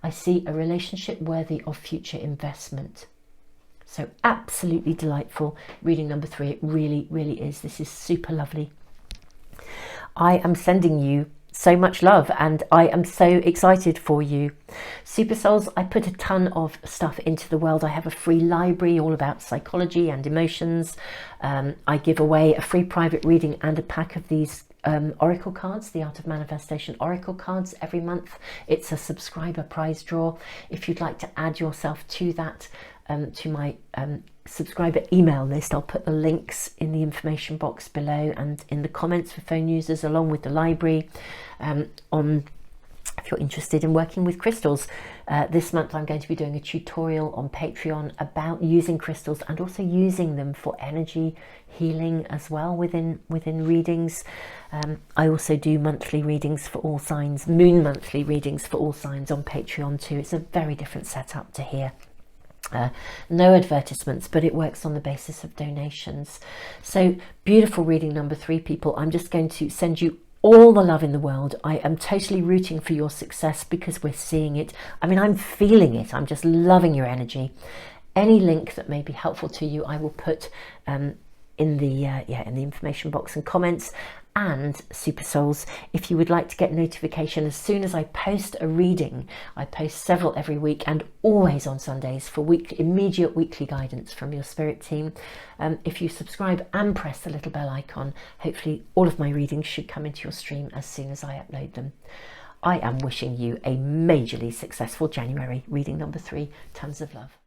I see a relationship worthy of future investment. So absolutely delightful. Reading number 3, it really, really is. This is super lovely. I am sending you so much love and I am so excited for you. Super Souls, I put a ton of stuff into the world. I have a free library all about psychology and emotions. I give away a free private reading and a pack of these Oracle cards, the Art of Manifestation Oracle cards every month. It's a subscriber prize draw. If you'd like to add yourself to that, to my subscriber email list, I'll put the links in the information box below and in the comments for phone users, along with the library on If you're interested in working with crystals, this month I'm going to be doing a tutorial on Patreon about using crystals and also using them for energy healing as well within readings. I also do monthly readings for all signs, moon monthly readings for all signs on Patreon too. It's a very different setup to here. No advertisements, but it works on the basis of donations. So beautiful reading number 3, people. I'm just going to send you all the love in the world. I am totally rooting for your success because we're seeing it. I mean, I'm feeling it. I'm just loving your energy. Any link that may be helpful to you, I will put in the information box and comments. And Super Souls, if you would like to get notification as soon as I post a reading, I post several every week and always on Sundays for immediate weekly guidance from your spirit team. If you subscribe and press the little bell icon, hopefully all of my readings should come into your stream as soon as I upload them. I am wishing you a majorly successful January, reading number 3. Tons of love.